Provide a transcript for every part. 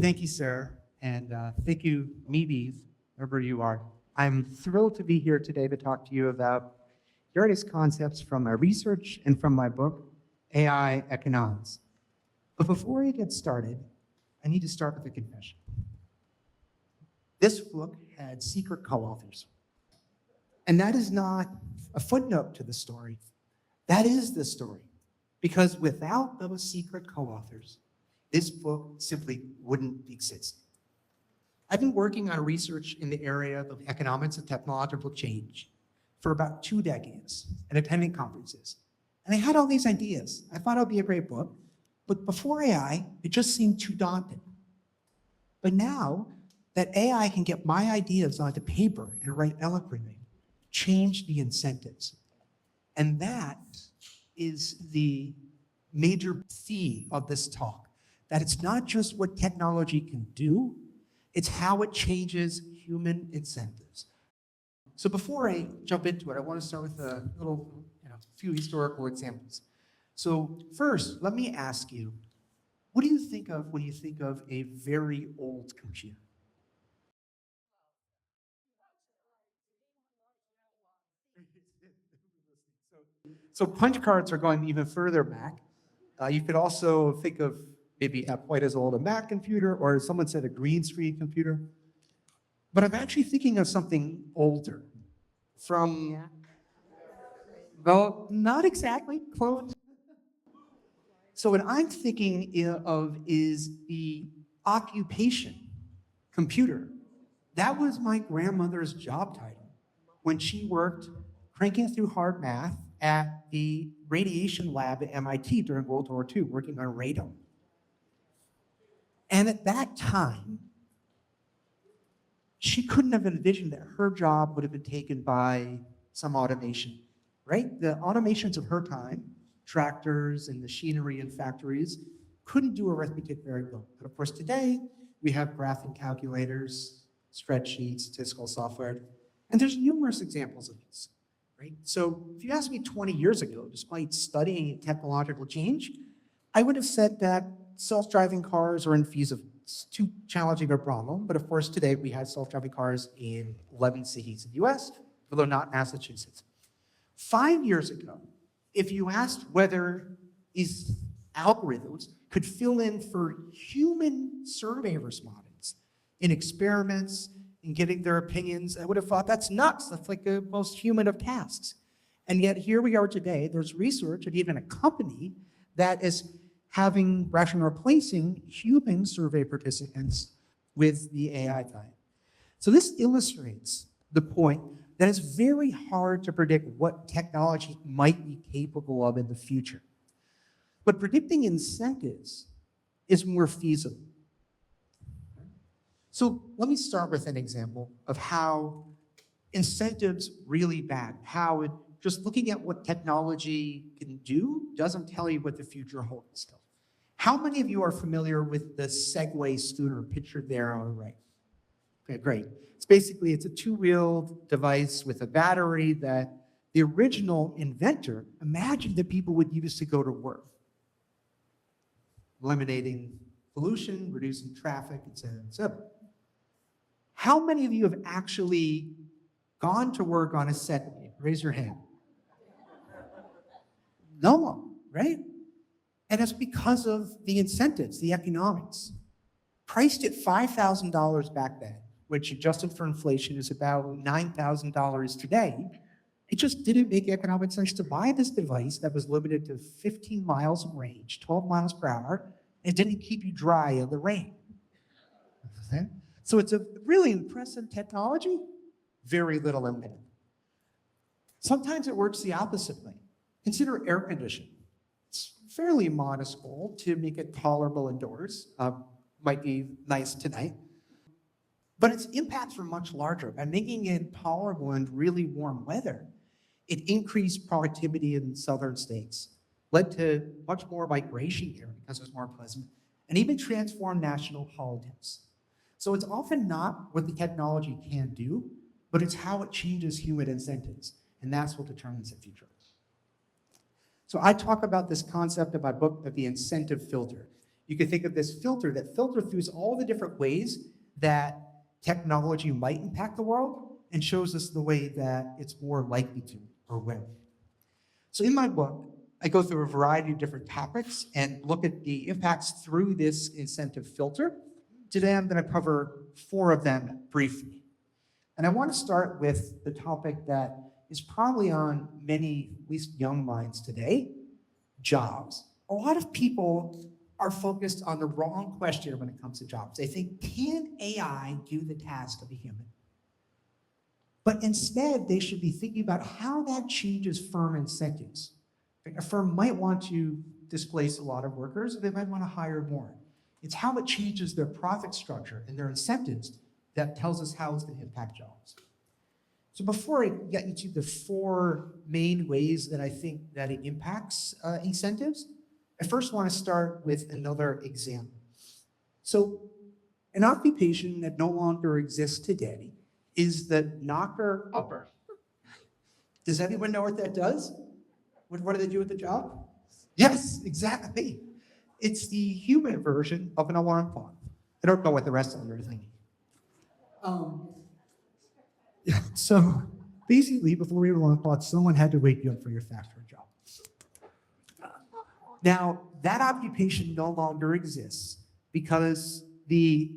Thank you, sir. And thank you, Meebies, wherever you are. I'm thrilled to be here today to talk to you about various concepts from my research and from my book, AI Economics. But before I get started, I need to start with a confession. This book had secret co-authors. And that is not a footnote to the story. That is the story. Because without those secret co-authors, this book simply wouldn't exist. I've been working on research in the area of economics and technological change for about 2 decades and attending conferences. And I had all these ideas. I thought it would be a great book, but before AI, it just seemed too daunting. But now that AI can get my ideas onto paper and write eloquently, change the incentives. And that is the major theme of this talk, that it's not just what technology can do, it's how it changes human incentives. So before I jump into it, I want to start with a little, few historical examples. So first, let me ask you, what do you think of when you think of a very old computer? So punch cards are going even further back. You could also think of maybe not quite as old a Mac computer, or someone said a green screen computer. But I'm actually thinking of something older from, well, not exactly close. So what I'm thinking of is the occupation computer. That was my grandmother's job title when she worked cranking through hard math at the radiation lab at MIT during World War II, working on radon. And at that time, she couldn't have envisioned that her job would have been taken by some automation, right? The automations of her time, tractors and machinery in factories, couldn't do arithmetic very well. But of course, today, we have graphing calculators, spreadsheets, statistical software, and there's numerous examples of this, right? So if you asked me 20 years ago, despite studying technological change, I would have said that self-driving cars are infeasible. It's too challenging a problem, but of course today we have self-driving cars in 11 cities in the US, although not Massachusetts. 5 years ago, if you asked whether these algorithms could fill in for human survey respondents in experiments, in getting their opinions, I would have thought that's nuts. That's like the most human of tasks. And yet here we are today, there's research and even a company that is having rational replacing human survey participants with the AI type. So this illustrates the point that it's very hard to predict what technology might be capable of in the future. But predicting incentives is more feasible. So let me start with an example of how incentives really bad, how just looking at what technology can do doesn't tell you what the future holds still. How many of you are familiar with the Segway scooter pictured there on the right? Okay, great. It's a two-wheeled device with a battery that the original inventor imagined that people would use to go to work, eliminating pollution, reducing traffic, et cetera, et cetera. How many of you have actually gone to work on a Segway? Raise your hand. No one, right? And it's because of the incentives, the economics. Priced at $5,000 back then, which adjusted for inflation is about $9,000 today, it just didn't make economic sense to buy this device that was limited to 15 miles in range, 12 miles per hour, and didn't keep you dry in the rain. Okay? So it's a really impressive technology, very little in it. Sometimes it works the opposite way. Consider air conditioning. It's a fairly modest goal to make it tolerable indoors. Might be nice tonight. But its impacts are much larger. By making it tolerable in really warm weather, it increased productivity in southern states, led to much more migration here because it was more pleasant, and even transformed national politics. So it's often not what the technology can do, but it's how it changes human incentives, and that's what determines the future. So I talk about this concept in my book of the incentive filter. You could think of this filter that filter through all the different ways that technology might impact the world and shows us the way that it's more likely to or will. So in my book, I go through a variety of different topics and look at the impacts through this incentive filter. Today, I'm going to cover 4 of them briefly. And I want to start with the topic that is probably on many, at least young minds today, jobs. A lot of people are focused on the wrong question when it comes to jobs. They think, can AI do the task of a human? But instead, they should be thinking about how that changes firm incentives. A firm might want to displace a lot of workers, or they might want to hire more. It's how it changes their profit structure and their incentives that tells us how it's going to impact jobs. So before I get into the 4 main ways that I think that it impacts incentives, I first want to start with another example. So an occupation that no longer exists today is the knocker-upper. Does anyone know what that does? What do they do with the job? Yes, exactly. It's the human version of an alarm clock. I don't know what the rest of them are thinking. So basically, before we had alarm clocks, someone had to wake you up for your factory job. Now, that occupation no longer exists because the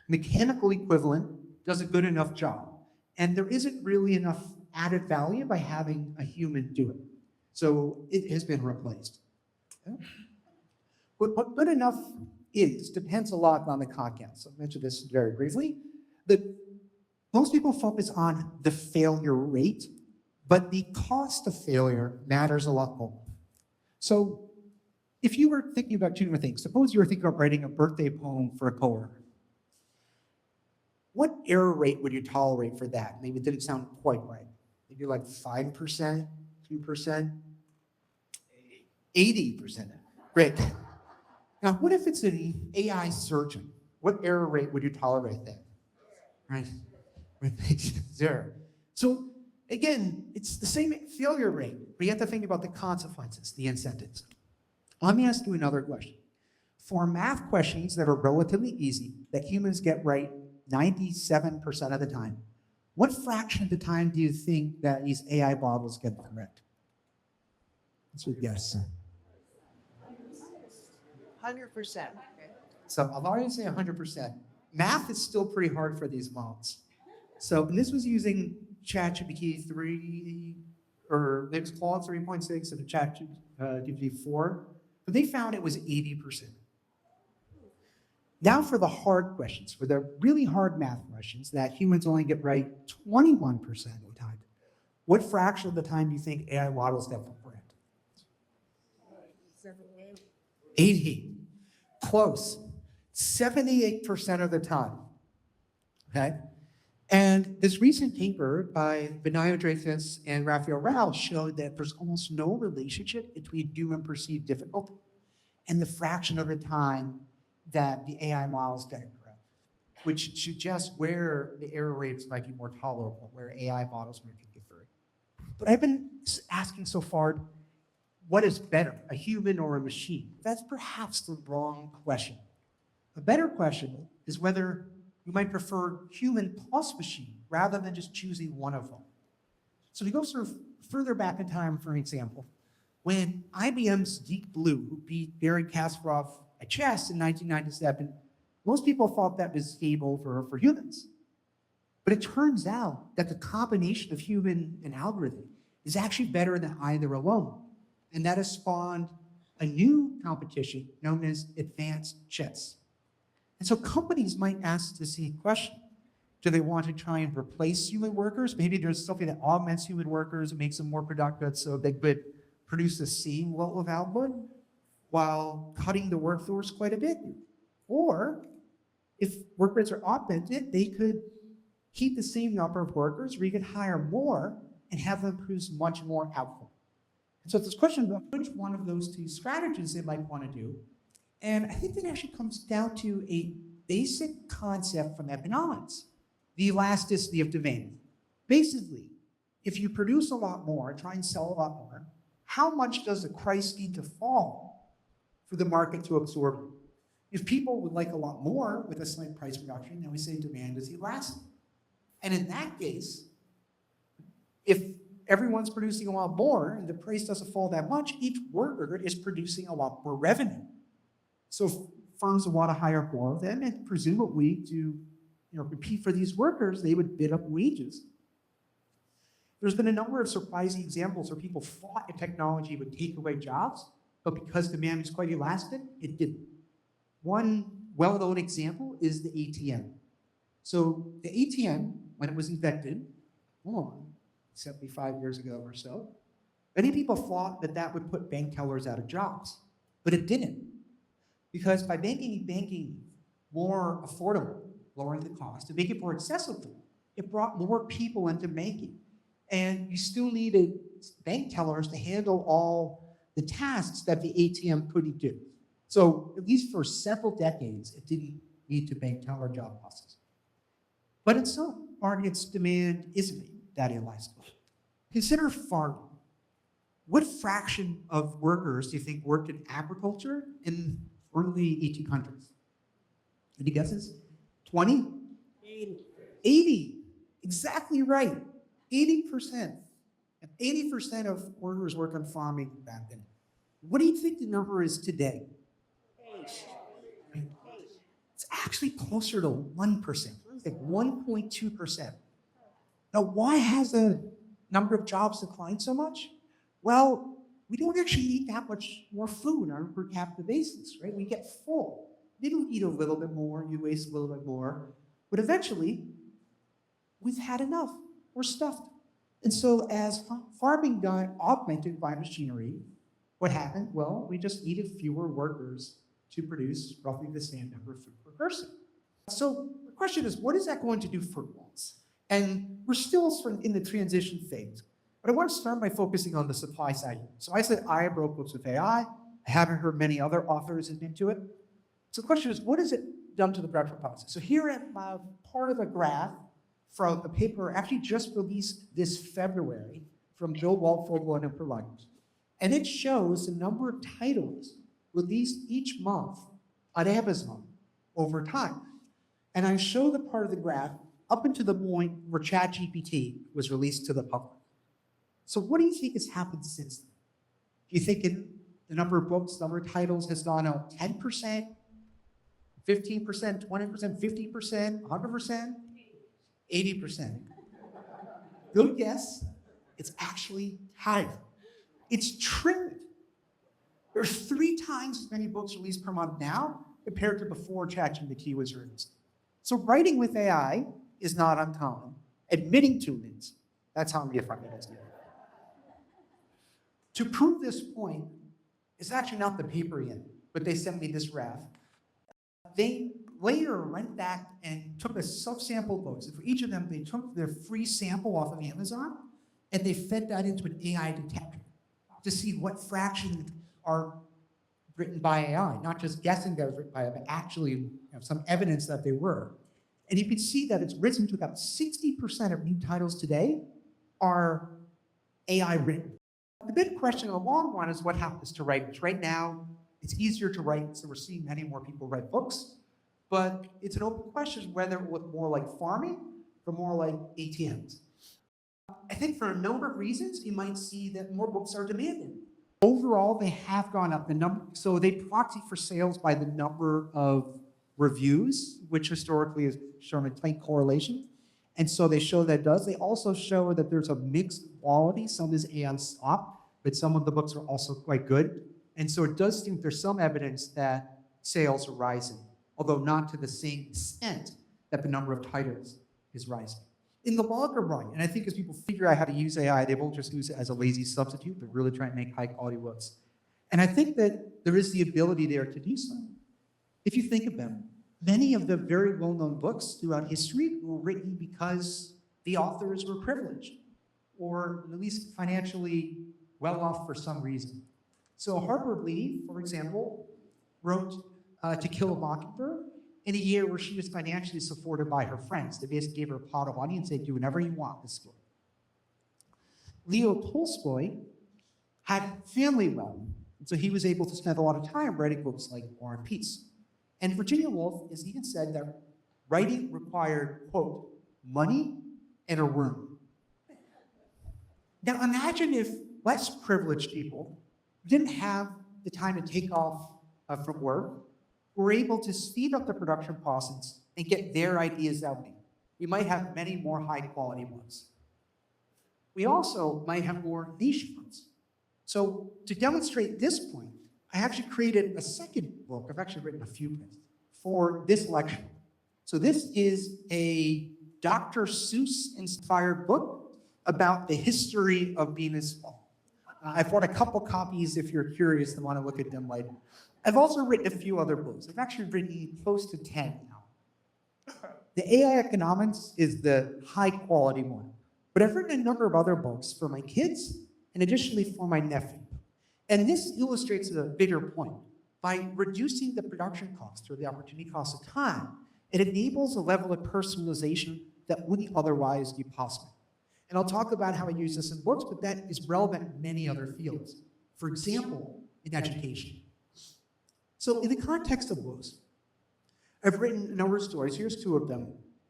mechanical equivalent does a good enough job. And there isn't really enough added value by having a human do it. So it has been replaced. What good enough is depends a lot on the context. So I mentioned this very briefly. Most people focus on the failure rate, but the cost of failure matters a lot more. So if you were thinking about 2 different things, suppose you were thinking about writing a birthday poem for a coworker. What error rate would you tolerate for that? Maybe it didn't sound quite right. Maybe like 5%, 2%, 80%. Great. Now, what if it's an AI surgeon? What error rate would you tolerate then? Right? 0. So again, it's the same failure rate, but you have to think about the consequences, the incentives. Let me ask you another question. For math questions that are relatively easy, that humans get right 97% of the time, what fraction of the time do you think that these AI models get correct? Let's guess. 100%. So I've already say 100%. Math is still pretty hard for these models. So and this was using ChatGPT 3, or it was Claude 3.6 and ChatGPT 4, but they found it was 80%. Now for the hard questions, for the really hard math questions that humans only get right 21% of the time, what fraction of the time do you think AI models get correct? 80. Close. 78% of the time. Okay? And this recent paper by Brandeis and Raphael Rao showed that there's almost no relationship between human perceived difficulty and the fraction of the time that the AI models get it correct, which suggests where the error rates might be more tolerable, where AI models might get through. But I've been asking so far, what is better, a human or a machine? That's perhaps the wrong question. A better question is whether you might prefer human plus machine rather than just choosing one of them. So we go sort of further back in time, for example, when IBM's Deep Blue, who beat Garry Kasparov at chess in 1997, most people thought that was game over for humans. But it turns out that the combination of human and algorithm is actually better than either alone. And that has spawned a new competition known as advanced chess. And so companies might ask the same question. Do they want to try and replace human workers? Maybe there's something that augments human workers and makes them more productive so they could produce the same level of output while cutting the workforce quite a bit. Or if workers are augmented, they could keep the same number of workers, or you could hire more and have them produce much more output. And so it's this question about which one of those 2 strategies they might want to do. And I think that actually comes down to a basic concept from economics, the elasticity of demand. Basically, if you produce a lot more, try and sell a lot more, how much does the price need to fall for the market to absorb it. If people would like a lot more with a slight price reduction, then we say demand is elastic. And in that case, if everyone's producing a lot more and the price doesn't fall that much, each worker is producing a lot more revenue. So if firms want to hire more of them, and presumably to compete for these workers, they would bid up wages. There's been a number of surprising examples where people thought a technology would take away jobs, but because demand is quite elastic, it didn't. One well-known example is the ATM. So the ATM, when it was invented, 75 years ago or so, many people thought that that would put bank tellers out of jobs, but it didn't. Because by making banking more affordable, lowering the cost, to make it more accessible, it brought more people into banking. And you still needed bank tellers to handle all the tasks that the ATM couldn't do. So at least for several decades, it didn't lead to bank teller job losses. But in some markets, demand isn't that elastic. Consider farming. What fraction of workers do you think worked in agriculture in early 1800s? Any guesses? 20? 80. Exactly right. 80%. And 80% of workers work on farming back then. What do you think the number is today? It's actually closer to 1%. It's like 1.2%. Now, why has the number of jobs declined so much? Well, we don't actually eat that much more food on a per capita basis, right? We get full. You don't eat a little bit more, you waste a little bit more. But eventually, we've had enough. We're stuffed. And so as farming got augmented by machinery, what happened? Well, we just needed fewer workers to produce roughly the same number of food per person. So the question is, what is that going to do for us? And we're still sort of in the transition phase. But I want to start by focusing on the supply side. So I said I wrote books with AI. I haven't heard many other authors have been into it. So the question is, what has it done to the breadth process? So here I'm part of a graph from a paper actually just released this February from Bill Waldfogel and Emperor Lyons. And it shows the number of titles released each month on Amazon over time. And I show the part of the graph up until the point where ChatGPT was released to the public. So what do you think has happened since then? Do you think the number of books, number of titles has gone up 10%, 15%, 20%, 50%, 100%, 80%? Good guess. It's actually higher. It's tripled. There are 3 times as many books released per month now compared to before ChatGPT was released. So writing with AI is not uncommon. Admitting to it is. That's how we find it is. To prove this point, it's actually not the paper yet, but they sent me this graph. They later went back and took a subsample of books. And for each of them, they took their free sample off of Amazon, and they fed that into an AI detector to see what fraction are written by AI, not just guessing that it was written by AI, but actually some evidence that they were. And you can see that it's risen to about 60% of new titles today are AI written. The big question in the long run is what happens to writers. Right now, it's easier to write, so we're seeing many more people write books, but it's an open question whether it will look more like farming or more like ATMs. I think for a number of reasons, you might see that more books are demanded. Overall, they have gone up. So they proxy for sales by the number of reviews, which historically has shown a tight correlation. And so they show that it does. They also show that there's a mixed quality. Some is AI stop, but some of the books are also quite good. And so it does seem there's some evidence that sales are rising, although not to the same extent that the number of titles is rising. In the longer run, and I think as people figure out how to use AI, they won't just use it as a lazy substitute, but really try and make high quality books. And I think that there is the ability there to do so. If you think about it, many of the very well-known books throughout history were written because the authors were privileged, or at least financially well off for some reason. So Harper Lee, for example, wrote To Kill a Mockingbird in a year where she was financially supported by her friends. They basically gave her a pot of money and said, do whatever you want this story. Leo Tolstoy had family wealth, And so he was able to spend a lot of time writing books like War and Peace. And Virginia Woolf has even said that writing required, quote, money and a room. Now imagine if less privileged people who didn't have the time to take off from work were able to speed up the production process and get their ideas out there. We might have many more high quality ones. We also might have more niche ones. So to demonstrate this point, I actually created a second book. I've actually written a few books for this lecture. So this is a Dr. Seuss-inspired book about the history of being a small. I've bought a couple copies if you're curious and want to look at them later. I've also written a few other books. I've actually written close to 10 now. The AI Economics is the high quality one. But I've written a number of other books for my kids and additionally for my nephew. And this illustrates a bigger point. By reducing the production cost or the opportunity cost of time, it enables a level of personalization that wouldn't otherwise be possible. And I'll talk about how I use this in books, but that is relevant in many other fields. For example, in education. So in the context of books, I've written a number of stories. Here's two of them.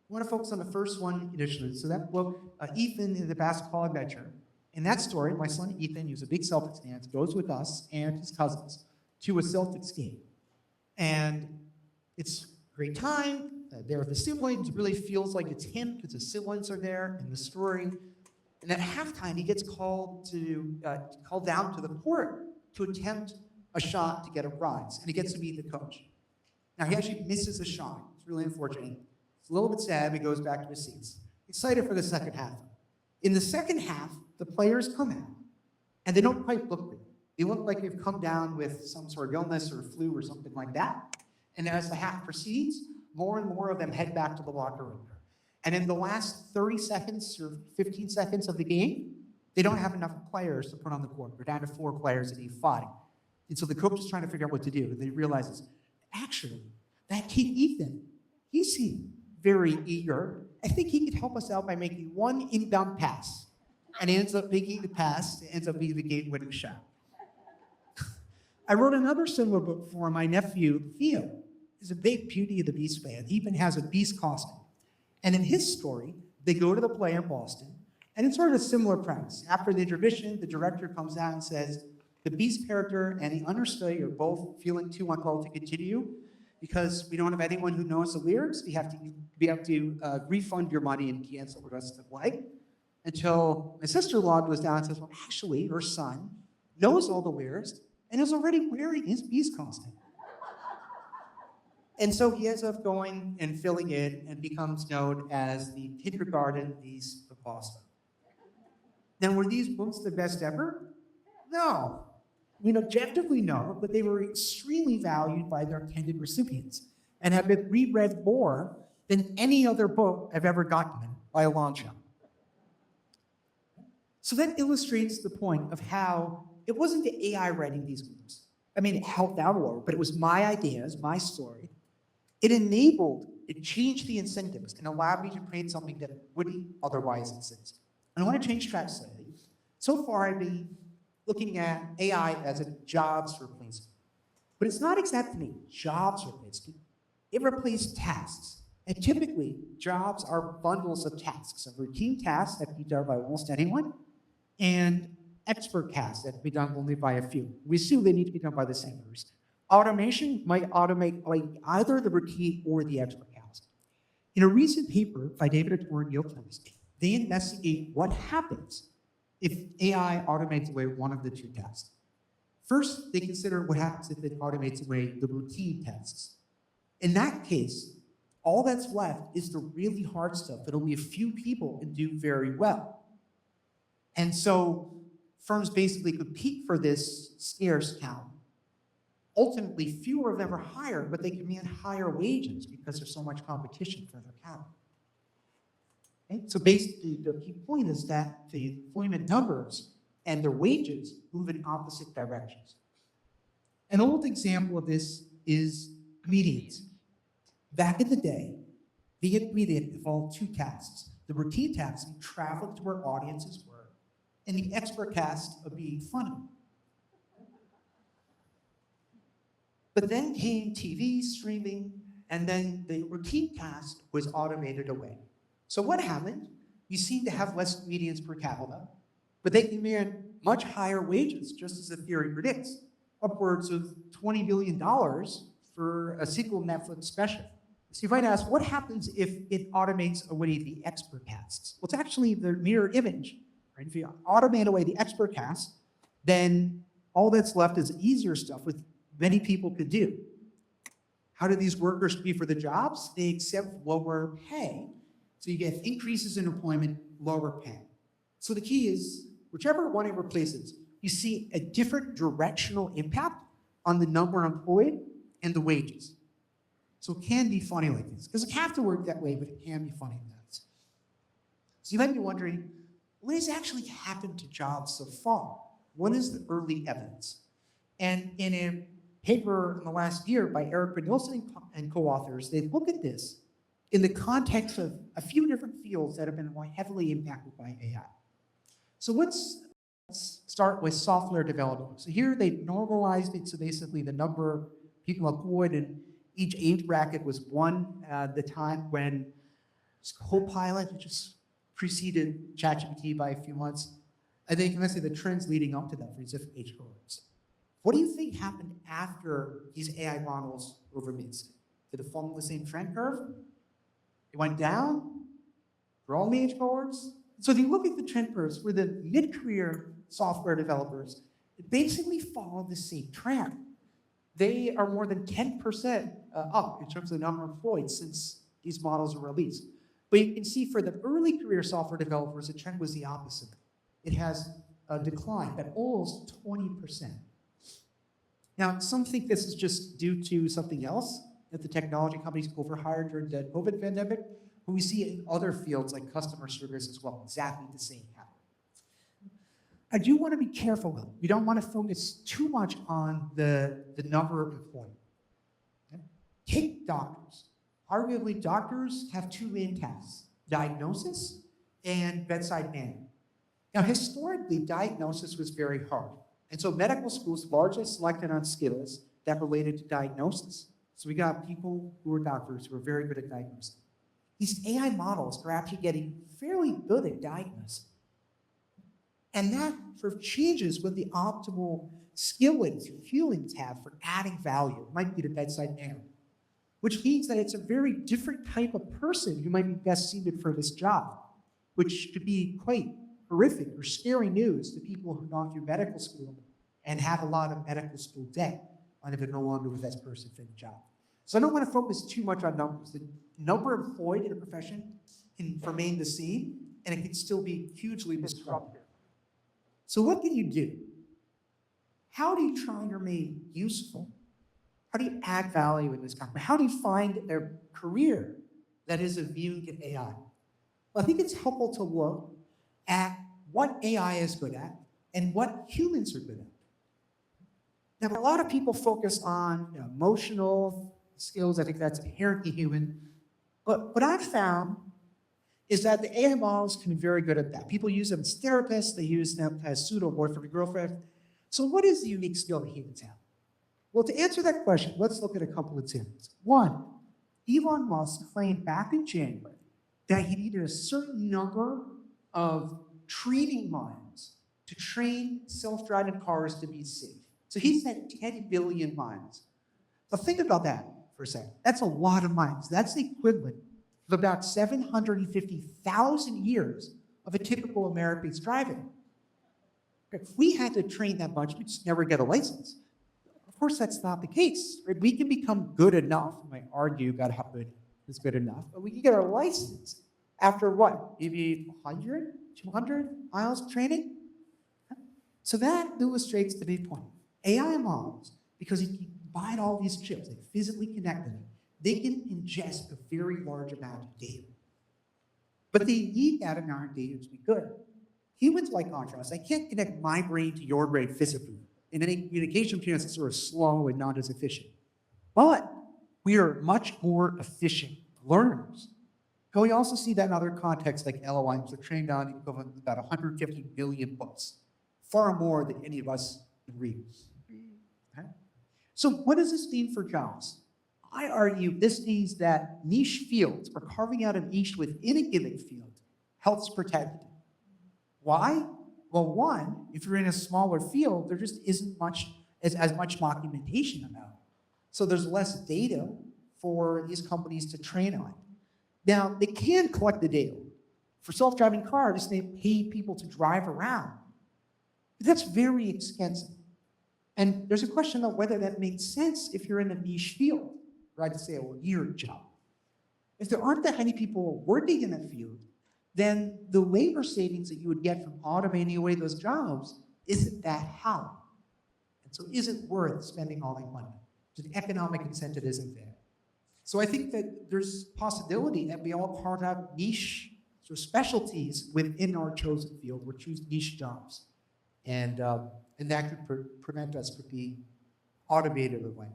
I want to focus on the first one initially. So that book, Ethan and the Basketball Adventure. In that story, my son Ethan, who's a big Celtics fan, goes with us and his cousins to a Celtics game. And it's a great time. There are the siblings. It really feels like it's him because the siblings are there in the story. And at halftime, he gets called down to the court to attempt a shot to get a prize. And he gets to meet the coach. Now, he actually misses a shot. It's really unfortunate. It's a little bit sad, but he goes back to his seats. Excited for the second half. In the second half, the players come out, and they don't quite look good. They look like they've come down with some sort of illness or flu or something like that. And as the half proceeds, more and more of them head back to the locker room. And in the last 30 seconds or 15 seconds of the game, they don't have enough players to put on the court. They're down to 4 players and need 5. And so the coach is trying to figure out what to do. And they realize, actually, that kid Ethan, he seemed very eager. I think he could help us out by making one inbound pass. And he ends up making the pass. It ends up being the game-winning shot. I wrote another similar book for my nephew, Theo. He's a big Beauty and the Beast fan. He even has a beast costume. And in his story, they go to the play in Boston, and it's sort of a similar premise. After the intermission, the director comes out and says, the Beast character and the understudy are both feeling too unwell to continue because we don't have anyone who knows the lyrics. We have to refund your money and cancel the rest of the play. Until my sister-in-law goes down and says, well, actually, her son knows all the lyrics and is already wearing his Beast costume. And so he ends up going and filling in and becomes known as the kindergarten Beast of Boston. Now, were these books the best ever? No. I mean, objectively no, but they were extremely valued by their intended recipients and have been reread more than any other book I've ever gotten by a long shot. So that illustrates the point of how it wasn't the AI writing these books. I mean, it helped out a lot, but it was my ideas, my story. It changed the incentives and allowed me to create something that wouldn't otherwise exist. And I want to change track slightly. So far, I've been looking at AI as a jobs replacement. But it's not exactly jobs replacement. It replaced tasks. And typically, jobs are bundles of tasks, of routine tasks that can be done by almost anyone, and expert tasks that can be done only by a few. We assume they need to be done by the same person. Automation might automate either the routine or the expert task. In a recent paper by David Ator and Neil Chemist, they investigate what happens if AI automates away one of the 2 tasks. First, they consider what happens if it automates away the routine tasks. In that case, all that's left is the really hard stuff that only a few people can do very well. And so firms basically compete for this scarce talent. Ultimately, fewer of them are hired, but they command higher wages because there's so much competition for their talent. Okay? So basically, the key point is that the employment numbers and their wages move in opposite directions. An old example of this is comedians. Back in the day, being a comedian involved 2 tasks. The routine task of traveling to where audiences were, and the expert task of being funny. But then came TV, streaming, and then the routine task was automated away. So what happened? You seem to have less comedians per capita, but they command much higher wages, just as the theory predicts, upwards of $20 billion for a single Netflix special. So you might ask, what happens if it automates away the expert casts? Well, it's actually the mirror image. Right? If you automate away the expert cast, then all that's left is easier stuff with many people could do. How do these workers compete for the jobs? They accept lower pay. So you get increases in employment, lower pay. So the key is, whichever one it replaces, you see a different directional impact on the number employed and the wages. So it can be funny like this. It doesn't have to work that way, but it can be funny like that. So you might be wondering, what has actually happened to jobs so far? What is the early evidence? And in a paper in the last year by Eric Brandeis and co-authors, they look at this in the context of a few different fields that have been more heavily impacted by AI. So let's start with software development. So here they normalized it, so basically the number of people employed in each age bracket was one at the time when Copilot, which just preceded ChatGPT by a few months. I think you can say the trends leading up to that for these different age cohorts. What do you think happened after these AI models were released? Did it follow the same trend curve? It went down for all the age cohorts? So if you look at the trend curves for the mid-career software developers, it basically followed the same trend. They are more than 10% up in terms of the number employed since these models were released. But you can see for the early career software developers, the trend was the opposite. It has declined at almost 20%. Now, some think this is just due to something else, that the technology companies overhired during the COVID pandemic, but we see it in other fields like customer service as well, exactly the same pattern. I do want to be careful though. We don't want to focus too much on the number of employment. Okay? Take doctors. Arguably, doctors have two main tasks, diagnosis and bedside manner. Now, historically, diagnosis was very hard. And so medical schools largely selected on skills that related to diagnosis. So we got people who were doctors who were very good at diagnosing. These AI models are actually getting fairly good at diagnosing. And that sort of changes what the optimal skillings or humans have for adding value. It might be the bedside manner, which means that it's a very different type of person who might be best suited for this job, which could be quite horrific or scary news to people who gone through medical school and have a lot of medical school debt and if they're no longer the best person for the job. So I don't want to focus too much on numbers. The number employed in a profession can remain the same, and it can still be hugely disruptive. So what can you do? How do you try and remain useful? How do you add value in this company? How do you find a career that is immune to AI? Well, I think it's helpful to look at what AI is good at and what humans are good at. Now, a lot of people focus on emotional skills. I think that's inherently human. But what I've found is that the AI models can be very good at that. People use them as therapists. They use them as pseudo-boyfriend and girlfriend. So what is the unique skill that humans have? Well, to answer that question, let's look at a couple of examples. One, Elon Musk claimed back in January that he needed a certain number of training miles to train self-driving cars to be safe. So he said 10 billion miles. But think about that for a second. That's a lot of miles. That's the equivalent of about 750,000 years of a typical American's driving. If we had to train that much, we'd just never get a license. Of course, that's not the case. Right? We can become good enough. I might argue about how good is good enough, but we can get our license after what? Maybe 100, 200 miles of training? So that illustrates the big point. AI models, because you can combine all these chips, they physically connect them, they can ingest a very large amount of data. But they need that amount of data to be good. Humans, by contrast, I can't connect my brain to your brain physically. And any communication between us is sort of slow and not as efficient. But we are much more efficient learners. But we also see that in other contexts like LLMs are trained on equivalent of about 150 million books, far more than any of us can read. Okay? So what does this mean for jobs? I argue this means that niche fields, or carving out a niche within a given field, helps protect it. Why? Well, one, if you're in a smaller field, there just isn't as much documentation about it. So there's less data for these companies to train on. Now, they can collect the data. For self-driving cars, they pay people to drive around. But that's very expensive. And there's a question of whether that makes sense if you're in a niche field, or I'd say a weird job. If there aren't that many people working in that field, then the labor savings that you would get from automating away those jobs isn't that high. And so is it worth spending all that money? So the economic incentive isn't there. So I think that there's possibility that we all carve out niche sort of specialties within our chosen field or choose niche jobs. And that could prevent us from being automated away.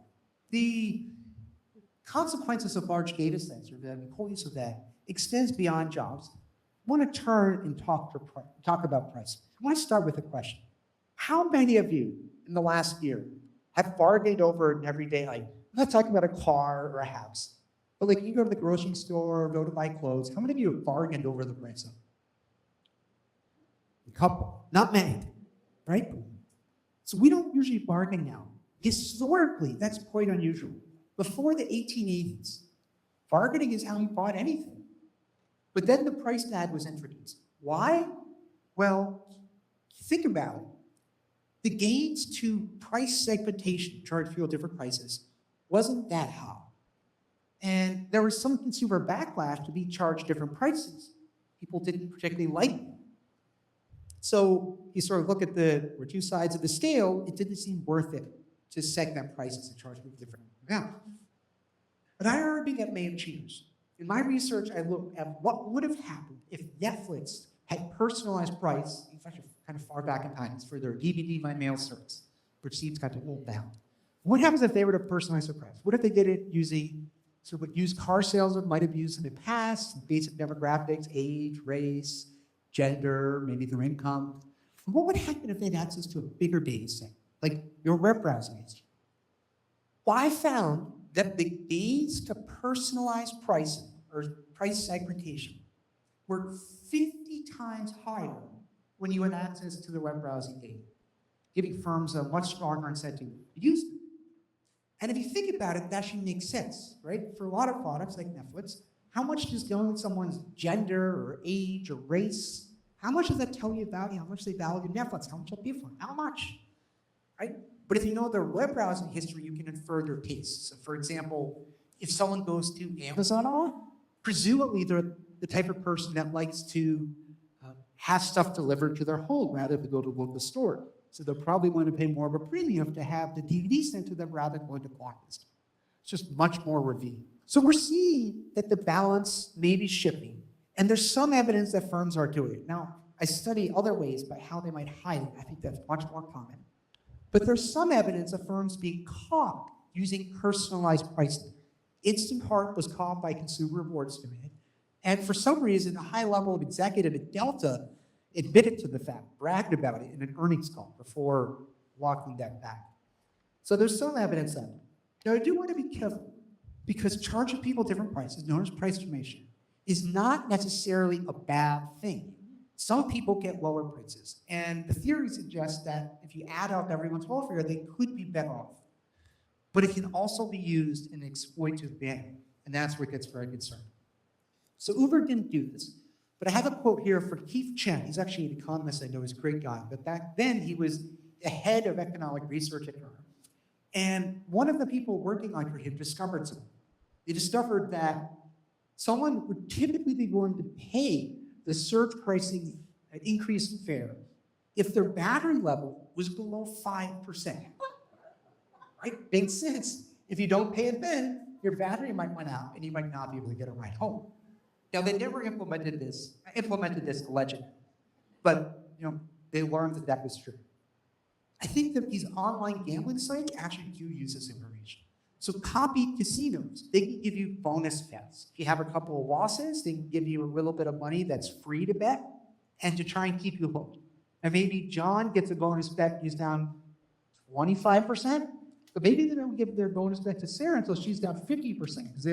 The consequences of large data sets, or the importance of that, extends beyond jobs. I want to turn and talk about price. I want to start with a question. How many of you in the last year have bargained over an everyday item? I'm not talking about a car or a house, but like you go to the grocery store, go to buy clothes. How many of you have bargained over the price of it? A couple, not many, right? So we don't usually bargain now. Historically, that's quite unusual. Before the 1880s, bargaining is how you bought anything. But then the price tag was introduced. Why? Well, think about it. The gains to price segmentation, charge people different prices, wasn't that high. And there was some consumer backlash to be charged different prices. People didn't particularly like it. So you sort of look at the two sides of the scale, it didn't seem worth it to segment prices and charge people different amounts. But I argue that may have changed. In my research, I looked at what would have happened if Netflix had personalized price, it's actually kind of far back in time, for their DVD My Mail service, which seems kind of old now. What happens if they were to personalize their price? What if they did it using sort of what used car salesmen might have used in the past, basic demographics, age, race, gender, maybe their income? What would happen if they had access to a bigger data set, like your web browsing history? Well, I found that the gains to personalized pricing, or price segmentation, were 50 times higher when you had access to the web browsing data, giving firms a much stronger incentive to use them. And if you think about it, that actually makes sense, right? For a lot of products like Netflix, how much does knowing someone's gender or age or race, how much does that tell you about how much they value Netflix, how much they'll pay for it, how much, right? But if you know their web browsing history, you can infer their tastes. So for example, if someone goes to Amazon a lot, presumably they're the type of person that likes to have stuff delivered to their home rather than go to a local store. So they'll probably want to pay more of a premium to have the DVD sent to them rather than going to Blockbuster. It's just much more revealing. So we're seeing that the balance may be shifting, and there's some evidence that firms are doing it. Now, I study other ways by how they might hide it. I think that's much more common. But there's some evidence of firms being caught using personalized pricing. Instant Cart was caught by Consumer Reports doing it. And for some reason, a high level of executive at Delta admitted to the fact, bragged about it in an earnings call before walking that back. So there's some evidence of it. Now, I do want to be careful, because charging people different prices, known as price formation, is not necessarily a bad thing. Some people get lower prices, and the theory suggests that if you add up everyone's welfare, they could be better off. But it can also be used in an exploitative manner, and that's where it gets very concerning. So Uber didn't do this, but I have a quote here for Keith Chen. He's actually an economist I know, he's a great guy, but back then he was the head of economic research at Uber. And one of the people working under him discovered something. They discovered that someone would typically be willing to pay the surge pricing increase in fare if their battery level was below 5%. Right? Makes sense. If you don't pay it then, your battery might run out and you might not be able to get a ride home. Now, they never implemented this allegedly, but they learned that was true. I think that these online gambling sites actually do use this information. So copy casinos, they can give you bonus bets. If you have a couple of losses, they can give you a little bit of money that's free to bet and to try and keep you hooked. And maybe John gets a bonus bet, he's down 25%, But maybe they don't give their bonus back to Sarah until she's down 50% because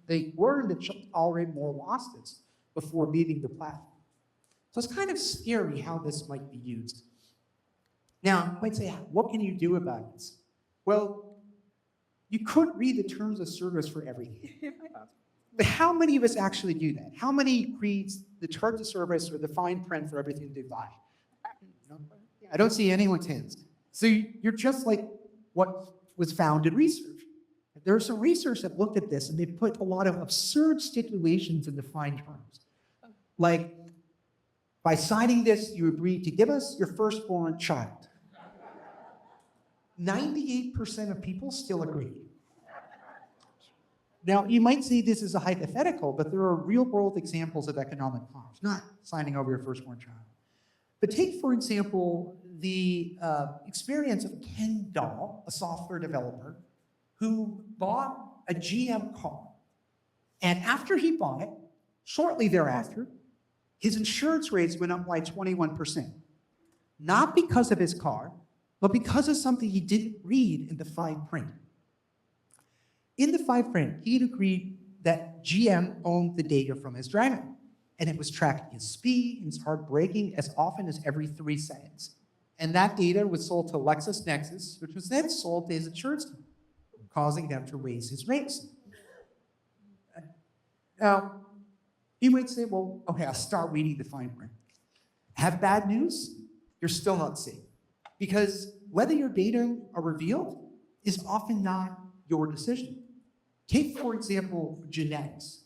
they learned that she'll tolerate more losses before leaving the platform. So it's kind of scary how this might be used. Now, you might say, what can you do about this? Well, you could read the terms of service for everything. But how many of us actually do that? How many reads the terms of service or the fine print for everything they buy? I don't see anyone's hands. So you're just like what was found in research. There's some research that looked at this, and they put a lot of absurd stipulations in the fine terms. Like, by signing this, you agree to give us your firstborn child. 98% of people still agree. Now, you might say this is a hypothetical, but there are real-world examples of economic harm, not signing over your firstborn child. But take, for example, the experience of Ken Dahl, a software developer, who bought a GM car. And after he bought it, shortly thereafter, his insurance rates went up by 21%. Not because of his car, but because of something he didn't read in the fine print. In the fine print, he'd agreed that GM owned the data from his driver, and it was tracking his speed and his heart braking as often as every 3 seconds. And that data was sold to LexisNexis, which was then sold to his insurance company, causing them to raise his rates. Now, you might say, well, okay, I'll start reading the fine print. Have bad news? You're still not safe. Because whether your data are revealed is often not your decision. Take, for example, genetics.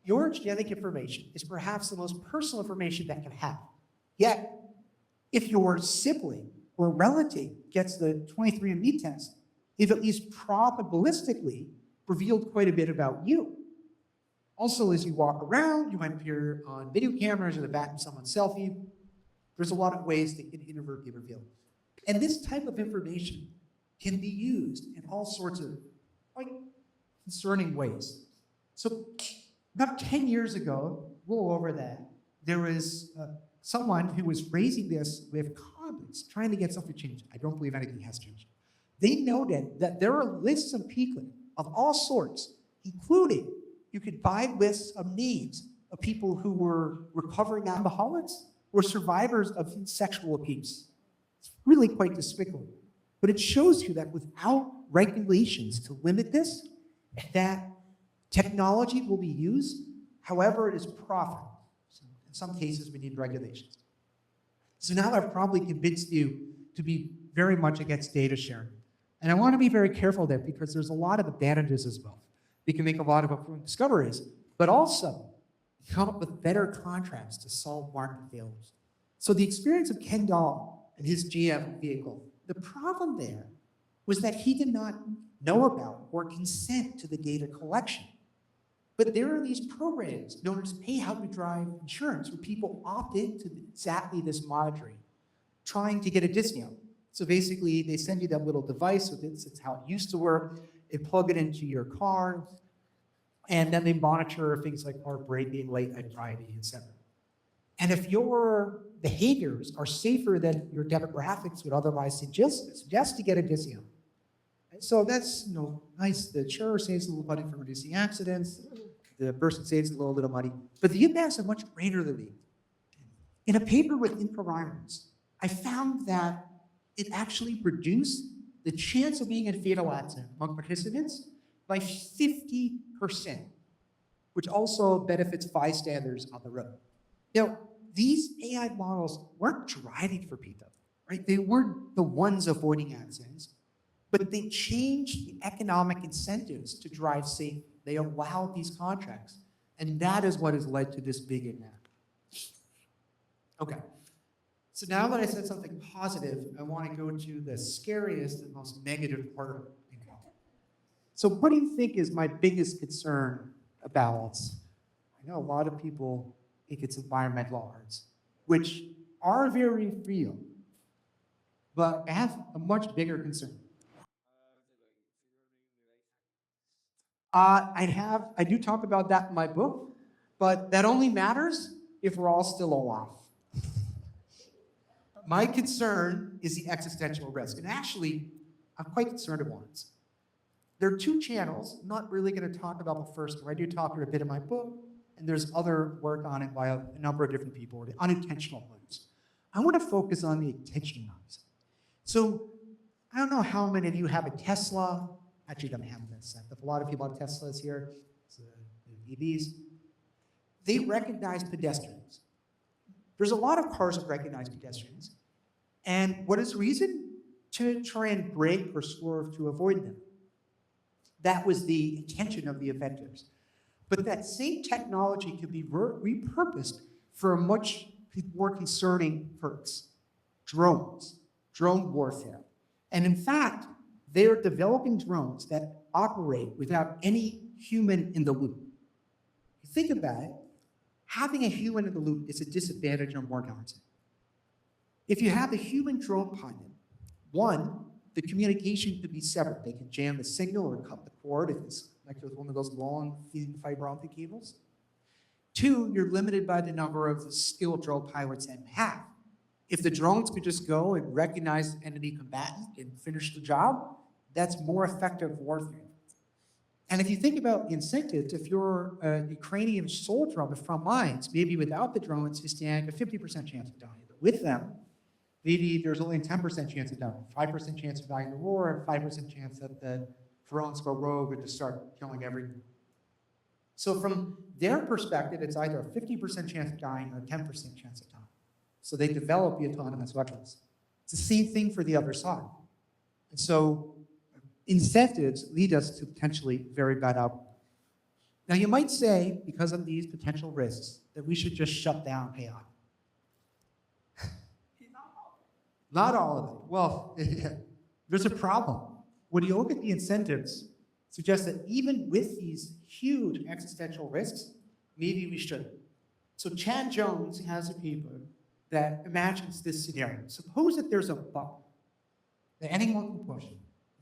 Your genetic information is perhaps the most personal information that can have. Yet, if your sibling or relative gets the 23andMe test, they've at least probabilistically revealed quite a bit about you. Also, as you walk around, you might appear on video cameras or the back of someone's selfie. There's a lot of ways that can inadvertently reveal. And this type of information can be used in all sorts of concerning ways. So about 10 years ago, we'll go over that, there was someone who was raising this with comments, trying to get something changed. I don't believe anything has changed. They noted that there are lists of people of all sorts, including you could buy lists of names of people who were recovering alcoholics or survivors of sexual abuse. It's really quite despicable. But it shows you that without regulations to limit this, that technology will be used, however it is profitable. So in some cases, we need regulations. So now I've probably convinced you to be very much against data sharing. And I want to be very careful there because there's a lot of advantages as well. We can make a lot of important discoveries, but also come up with better contracts to solve market failures. So the experience of Ken Dahl and his GM vehicle, the problem there was that he did not know about or consent to the data collection. But there are these programs known as pay how to drive insurance where people opt into exactly this monitoring, trying to get a discount. So basically, they send you that little device with it. It's how it used to work. They plug it into your car, and then they monitor things like heart braking, late night driving, etc. And if your behaviors are safer than your demographics would otherwise suggest to get a discount. And so that's nice. The insurer saves a little money from reducing accidents. The person saves a little bit of money. But the impacts are much greater than these. In a paper with InfoRimers, I found that it actually reduced the chance of being in a fatal accident among participants by 50%, which also benefits bystanders on the road. Now, these AI models weren't driving for people, right? They weren't the ones avoiding accidents, but they changed the economic incentives to drive safely. They allowed these contracts, and that is what has led to this big impact. Okay. So now that I said something positive, I want to go to the scariest and most negative part of it. So what do you think is my biggest concern about? I know a lot of people think it's environmental arts, which are very real, but I have a much bigger concern. I do talk about that in my book, but that only matters if we're all still alive. My concern is the existential risk. And actually, I'm quite concerned about it. There are two channels. I'm not really going to talk about the first one. I do talk a bit in my book, and there's other work on it by a number of different people, the unintentional ones. I want to focus on the intentional ones. So I don't know how many of you have a Tesla. Actually, don't have this. A lot of people have Teslas here. So EVs. They recognize pedestrians. There's a lot of cars that recognize pedestrians. And what is the reason? To try and brake or swerve to avoid them. That was the intention of the inventors. But that same technology could be repurposed for a much more concerning purpose. Drones, drone warfare. And in fact, they're developing drones that operate without any human in the loop. You think about it, having a human in the loop is a disadvantage on war content. If you have a human drone pilot, one, the communication could be severed. They can jam the signal or cut the cord if it's connected with one of those long thin fiber optic cables. Two, you're limited by the number of skilled drone pilots that you have. If the drones could just go and recognize the enemy combatant and finish the job, that's more effective warfare. And if you think about the incentives, if you're a Ukrainian soldier on the front lines, maybe without the drones, you stand a 50% chance of dying. But with them, maybe there's only a 10% chance of dying, 5% chance of dying in the war, and 5% chance that the drones go rogue and just start killing everything. So from their perspective, it's either a 50% chance of dying or a 10% chance of dying. So they develop the autonomous weapons. It's the same thing for the other side. And so incentives lead us to potentially very bad outcomes. Now you might say, because of these potential risks, that we should just shut down AI. Not all of it. Well, there's a problem. When you look at the incentives, it suggests that even with these huge existential risks, maybe we shouldn't. So Chad Jones has a paper that imagines this scenario. Suppose that there's a button that anyone can push.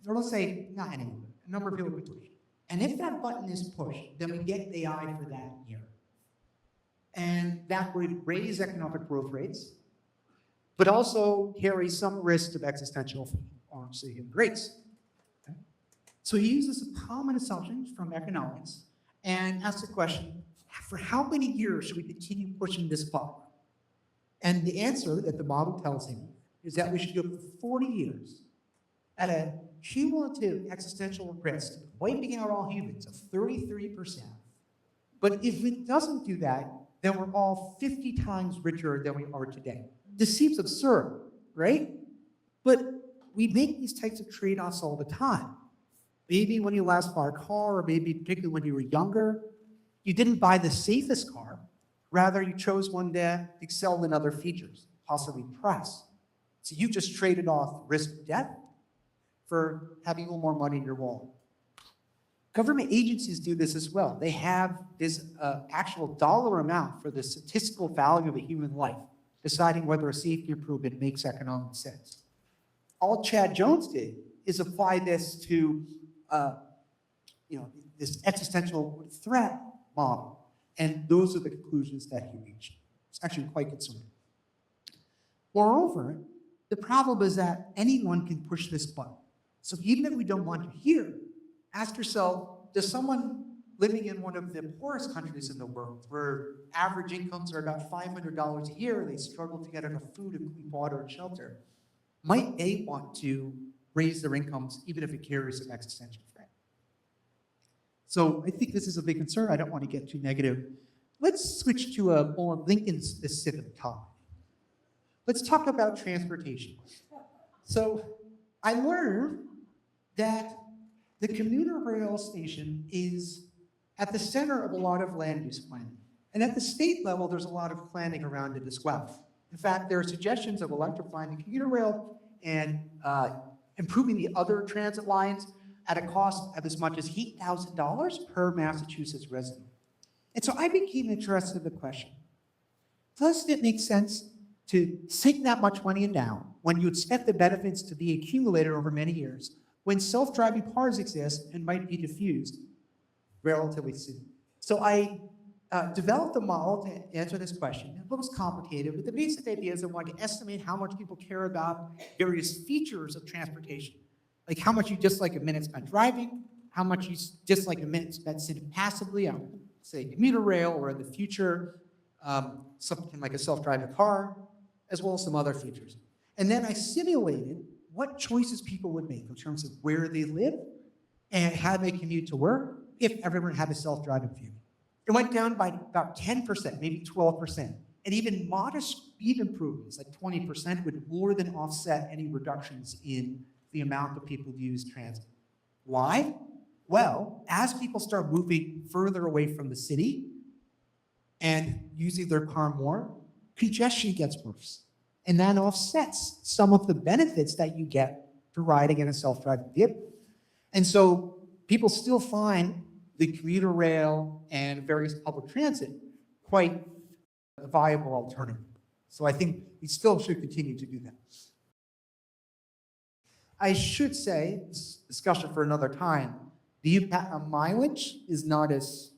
Or let's say, not anyone, a number of people can push. And if that button is pushed, then we get AI for that year. And that would raise economic growth rates, but also carry some risk of existential human rates. Okay? So he uses common assumptions from economics and asks the question, for how many years should we continue pushing this button? And the answer that the model tells him is that we should go for 40 years at a cumulative existential risk, wiping out all humans, of 33%. But if it doesn't do that, then we're all 50 times richer than we are today. This seems absurd, right? But we make these types of trade-offs all the time. Maybe when you last bought a car, or maybe particularly when you were younger, you didn't buy the safest car. Rather, you chose one that excelled in other features, possibly price. So you just traded off risk of death for having a little more money in your wallet. Government agencies do this as well. They have this actual dollar amount for the statistical value of a human life, deciding whether a safety improvement makes economic sense. All Chad Jones did is apply this to this existential threat model. And those are the conclusions that he reached. It's actually quite concerning. Moreover, the problem is that anyone can push this button. So even if we don't want to hear, ask yourself, does someone living in one of the poorest countries in the world, where average incomes are about $500 a year, they struggle to get enough food and clean water and shelter, might they want to raise their incomes even if it carries an existential threat? So I think this is a big concern. I don't want to get too negative. Let's switch to a more Lincoln-specific topic. Let's talk about transportation. So I learned that the commuter rail station is at the center of a lot of land use planning. And at the state level, there's a lot of planning around it as well. In fact, there are suggestions of electrifying the commuter rail and improving the other transit lines at a cost of as much as $8,000 per Massachusetts resident. And so I became interested in the question, does it make sense to sink that much money in now when you expect the benefits to be accumulated over many years, when self-driving cars exist and might be diffused relatively soon? So I developed a model to answer this question. It was complicated, but the basic idea is I wanted to estimate how much people care about various features of transportation, Like how much you dislike a minute spent driving, how much you dislike a minute spent sitting passively on, say, a commuter rail, or in the future, something like a self-driving car, as well as some other features. And then I simulated what choices people would make in terms of where they live and how they commute to work if everyone had a self-driving vehicle. It went down by about 10%, maybe 12%. And even modest speed improvements, like 20%, would more than offset any reductions in the amount that people use transit. Why? Well, as people start moving further away from the city and using their car more, congestion gets worse. And that offsets some of the benefits that you get for riding in a self-driving vehicle. And so people still find the commuter rail and various public transit quite a viable alternative. So I think we still should continue to do that. I should say, this discussion for another time, the impact on mileage is not as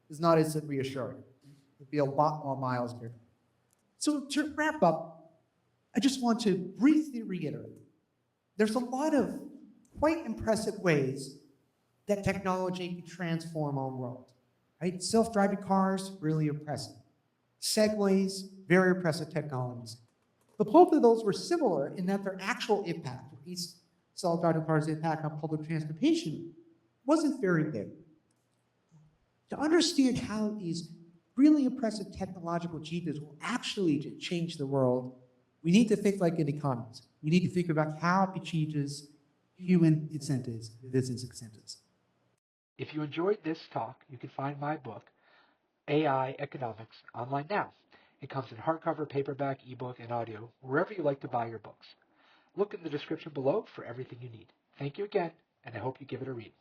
reassuring. It'd be a lot more miles here. So to wrap up, I just want to briefly reiterate, there's a lot of quite impressive ways that technology can transform our world. Right? Self-driving cars, really impressive. Segways, very impressive technologies. But both of those were similar in that their actual impact, at least self-driving cars' impact on public transportation, wasn't very big. To understand how these really impressive technological achievements will actually change the world, we need to think like an economist. We need to think about how it changes human incentives, business incentives. If you enjoyed this talk, you can find my book, AI Economics, online now. It comes in hardcover, paperback, ebook, and audio, wherever you like to buy your books. Look in the description below for everything you need. Thank you again, and I hope you give it a read.